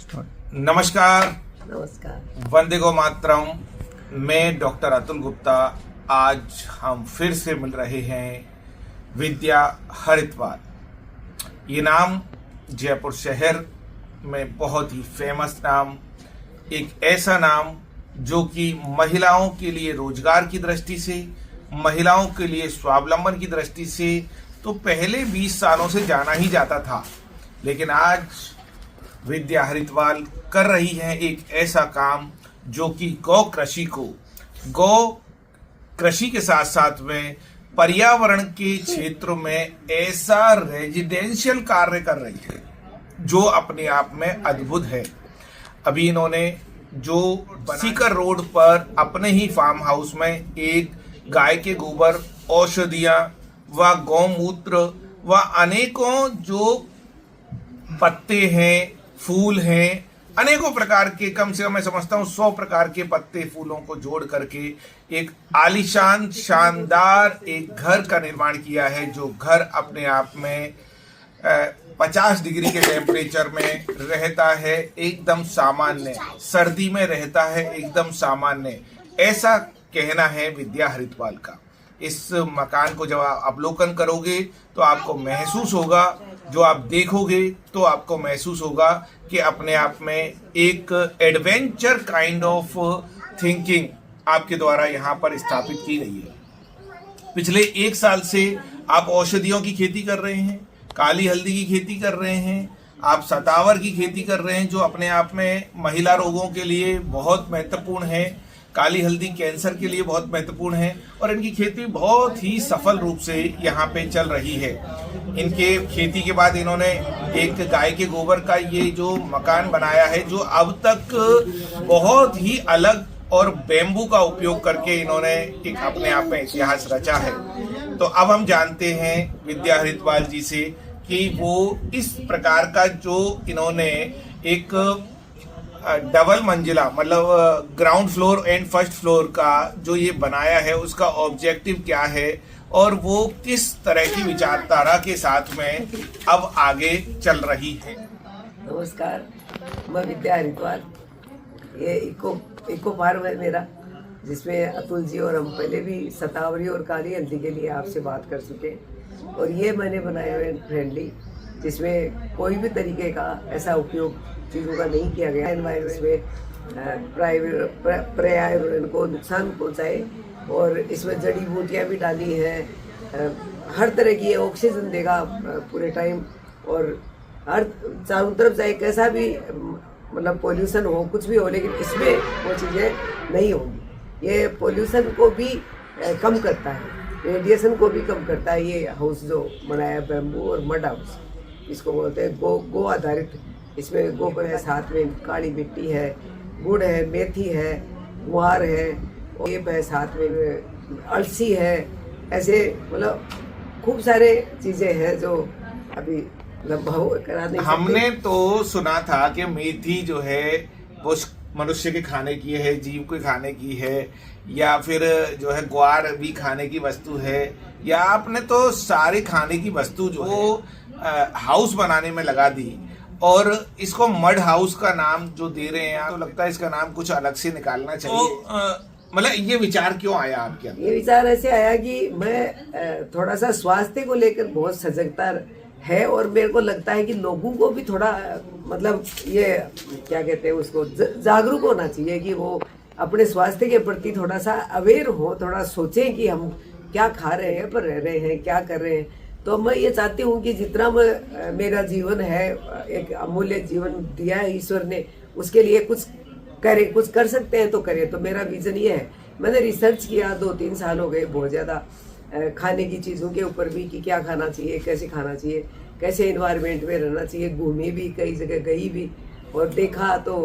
नमस्कार। नमस्कार। वंदे गो मातरम। मैं डॉक्टर अतुल गुप्ता। आज हम फिर से मिल रहे हैं विद्या हरिद्वार। ये नाम जयपुर शहर में बहुत ही फेमस नाम, एक ऐसा नाम जो कि महिलाओं के लिए रोजगार की दृष्टि से, महिलाओं के लिए स्वावलंबन की दृष्टि से तो पहले 20 सालों से जाना ही जाता था, लेकिन आज विद्या हरिद्वार कर रही है एक ऐसा काम जो कि गौ कृषि के साथ साथ में पर्यावरण के क्षेत्र में ऐसा रेजिडेंशियल कार्य कर रही है जो अपने आप में अद्भुत है। अभी इन्होंने जो सीकर रोड पर अपने ही फार्म हाउस में एक गाय के गोबर, औषधियां व गौमूत्र व अनेकों जो पत्ते हैं, फूल हैं, अनेकों प्रकार के, कम से कम मैं समझता हूँ 100 प्रकार के पत्ते फूलों को जोड़ करके एक आलीशान शानदार एक घर का निर्माण किया है, जो घर अपने आप में 50 डिग्री के टेम्परेचर में रहता है, एकदम सामान्य, सर्दी में रहता है एकदम सामान्य, ऐसा कहना है विद्या हरिद्वार का। इस मकान को जब आप अवलोकन करोगे तो आपको महसूस होगा, जो आप देखोगे तो आपको महसूस होगा कि अपने आप में एक एडवेंचर काइंड ऑफ थिंकिंग आपके द्वारा यहाँ पर स्थापित की गई है। पिछले 1 साल से आप औषधियों की खेती कर रहे हैं, काली हल्दी की खेती कर रहे हैं, आप सतावर की खेती कर रहे हैं जो अपने आप में महिला रोगों के लिए बहुत महत्वपूर्ण है। काली हल्दी कैंसर के लिए बहुत महत्वपूर्ण है और इनकी खेती बहुत ही सफल रूप से यहाँ पे चल रही है। इनके खेती के बाद इन्होंने एक गाय के गोबर का ये जो मकान बनाया है, जो अब तक बहुत ही अलग, और बेम्बू का उपयोग करके इन्होंने एक अपने आप में इतिहास रचा है। तो अब हम जानते हैं विद्या हरिद्वार जी से कि वो इस प्रकार का जो इन्होंने एक डबल मंजिला, मतलब ground floor and first floor का जो ये बनाया है, उसका ऑब्जेक्टिव क्या है और वो किस तरह की विचारधारा के साथ में अब आगे चल रही है। नमस्कार, मैं विद्या हरिद्वार। ये इको फार्म है मेरा, जिसमें अतुल जी और हम पहले भी सतावरी और काली हल्दी के लिए आपसे बात कर चुके, और ये मैंने बनाए हुए फ्रेंडली, जिसमें कोई भी तरीके का ऐसा उपयोग चीज़ों का नहीं किया गया। एनवायरमेंट में पर्यावरण को नुकसान पहुंचाए, और इसमें जड़ी बूटियाँ भी डाली हैं, हर तरह की ऑक्सीजन देगा पूरे टाइम, और हर चारों तरफ चाहे कैसा भी मतलब पोल्यूशन हो, कुछ भी हो, लेकिन इसमें वो चीज़ें नहीं होंगी। ये पोल्यूशन को भी कम करता है, रेडिएशन को भी कम करता है। ये हाउस जो बनाया बैम्बू और मड हाउस, इसको बोलते हैं गो आधारित। इसमें गोबर है, साथ में काली मिट्टी है, गुड़ है, मेथी है, गुआर है, सेब है, साथ में अलसी है, ऐसे मतलब खूब सारे चीज़ें हैं जो अभी कराने। हमने तो सुना था कि मेथी जो है वो मनुष्य के खाने की है, जीव के खाने की है, या फिर जो है ग्वार भी खाने की वस्तु है, या आपने तो सारी खाने की वस्तु जो वो हाउस बनाने में लगा दी, और इसको मड हाउस का नाम जो दे रहे हैं, तो लगता है इसका नाम कुछ अलग से निकालना चाहिए। मतलब ये विचार क्यों आया आपके अंदर? ये विचार ऐसे आया कि मैं थोड़ा सा स्वास्थ्य को लेकर बहुत सजगता है, और मेरे को लगता है कि लोगों को भी थोड़ा मतलब ये क्या कहते हैं उसको, जागरूक होना चाहिए कि वो अपने स्वास्थ्य के प्रति थोड़ा सा अवेयर हो, थोड़ा सोचें कि हम क्या खा रहे हैं, पर रह रहे हैं, क्या कर रहे हैं। तो मैं ये चाहती हूँ कि जितना मेरा जीवन है, एक अमूल्य जीवन दिया है ईश्वर ने, उसके लिए कुछ करें, कुछ कर सकते हैं तो करें। तो मेरा विजन ये है। मैंने रिसर्च किया, 2-3 साल हो गए बहुत ज़्यादा, खाने की चीज़ों के ऊपर भी कि क्या खाना चाहिए, कैसे खाना चाहिए, कैसे एनवायरनमेंट में रहना चाहिए। घूमी भी, कई जगह गई भी और देखा। तो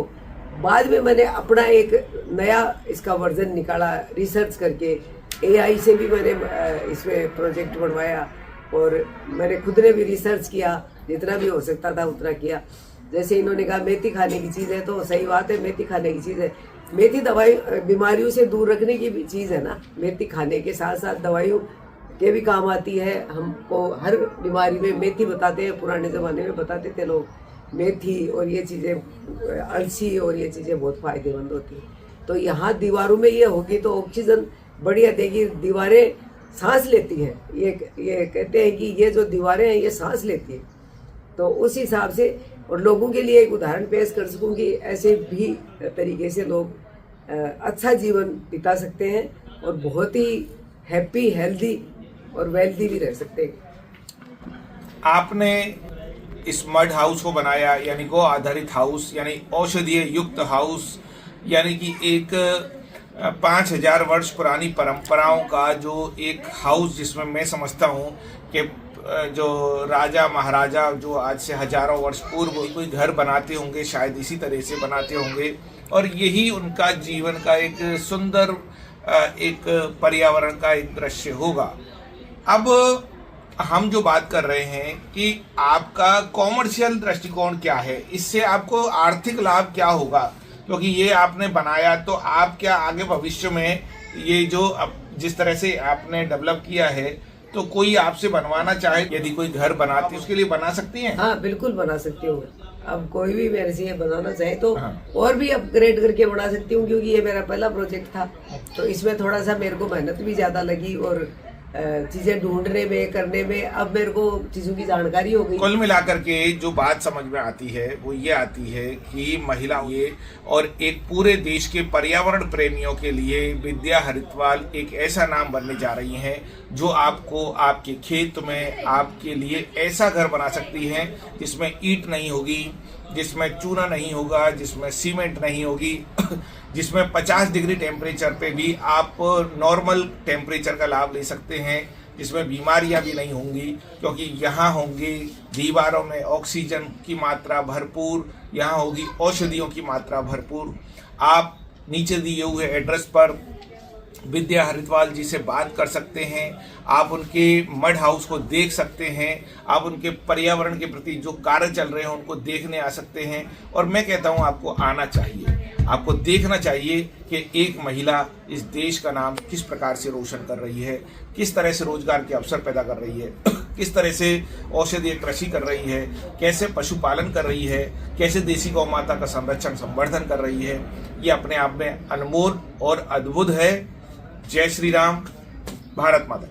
बाद में मैंने अपना एक नया इसका वर्जन निकाला रिसर्च करके। AI से भी मैंने इसमें प्रोजेक्ट बनवाया, और मैंने खुद ने भी रिसर्च किया, जितना भी हो सकता था उतना किया। जैसे इन्होंने कहा मेथी खाने की चीज़ है, तो सही बात है, मेथी खाने की चीज़ है। मेथी दवाई बीमारियों से दूर रखने की भी चीज़ है ना। मेथी खाने के साथ साथ दवाइयों के भी काम आती है। हमको हर बीमारी में मेथी बताते हैं, पुराने ज़माने में बताते थे लोग मेथी और ये चीज़ें, अलसी और ये चीज़ें बहुत फायदेमंद होती हैं। तो यहाँ दीवारों में ये होगी तो ऑक्सीजन बढ़िया देगी, दीवारें सांस लेती हैं। ये कहते हैं कि ये जो दीवारें हैं ये सांस लेती हैं। तो उस हिसाब से, और लोगों के लिए एक उदाहरण पेश कर सकूं कि ऐसे भी तरीके से लोग अच्छा जीवन बिता सकते हैं और बहुत ही हैप्पी, हेल्दी और वेल्दी भी रह सकते हैं। आपने इस मड हाउस को बनाया, यानी गो आधारित हाउस, यानी औषधीय युक्त हाउस, यानी कि एक 5000 वर्ष पुरानी परंपराओं का जो एक हाउस, जिसमें मैं समझता हूँ कि जो राजा महाराजा जो आज से हजारों वर्ष पूर्व कोई घर बनाते होंगे, शायद इसी तरह से बनाते होंगे, और यही उनका जीवन का एक सुंदर एक पर्यावरण का एक दृश्य होगा। अब हम जो बात कर रहे हैं कि आपका कॉमर्शियल दृष्टिकोण क्या है, इससे आपको आर्थिक लाभ क्या होगा, क्योंकि ये आपने बनाया तो आप क्या आगे भविष्य में ये जो जिस तरह से आपने डेवलप किया है, तो कोई आपसे बनवाना चाहे, यदि कोई घर बनाती है उसके लिए बना सकती हैं? हाँ बिल्कुल बना सकती हूँ। अब कोई भी मेरे से ये बनाना चाहे तो हाँ। और भी अपग्रेड करके बना सकती हूँ, क्योंकि ये मेरा पहला प्रोजेक्ट था। तो इसमें थोड़ा सा मेरे को मेहनत भी ज़्यादा लगी और चीज़ें ढूंढने में, करने में अब मेरे को चीज़ों की जानकारी हो गई। कुल मिलाकर के जो बात समझ में आती है वो ये आती है कि महिला ये और एक पूरे देश के पर्यावरण प्रेमियों के लिए विद्या हरिद्वार एक ऐसा नाम बनने जा रही हैं जो आपको आपके खेत में आपके लिए ऐसा घर बना सकती हैं जिसमें ईंट नहीं होगी, जिसमें चूना नहीं होगा, जिसमें सीमेंट नहीं होगी, जिसमें 50 डिग्री टेम्परेचर पे भी आप नॉर्मल टेम्परेचर का लाभ ले सकते हैं, जिसमें बीमारियां भी नहीं होंगी, क्योंकि यहाँ होंगे दीवारों में ऑक्सीजन की मात्रा भरपूर, यहाँ होगी औषधियों की मात्रा भरपूर। आप नीचे दिए हुए एड्रेस पर विद्या हरिद्वार जी से बात कर सकते हैं, आप उनके मड हाउस को देख सकते हैं, आप उनके पर्यावरण के प्रति जो कार्य चल रहे हैं उनको देखने आ सकते हैं। और मैं कहता हूं आपको आना चाहिए, आपको देखना चाहिए कि एक महिला इस देश का नाम किस प्रकार से रोशन कर रही है, किस तरह से रोजगार के अवसर पैदा कर रही है, किस तरह से औषधीय कृषि कर रही है, कैसे पशुपालन कर रही है, कैसे देसी गौ माता का संरक्षण संवर्धन कर रही है। ये अपने आप में अनमोल और अद्भुत है। जय श्री राम, भारत माता।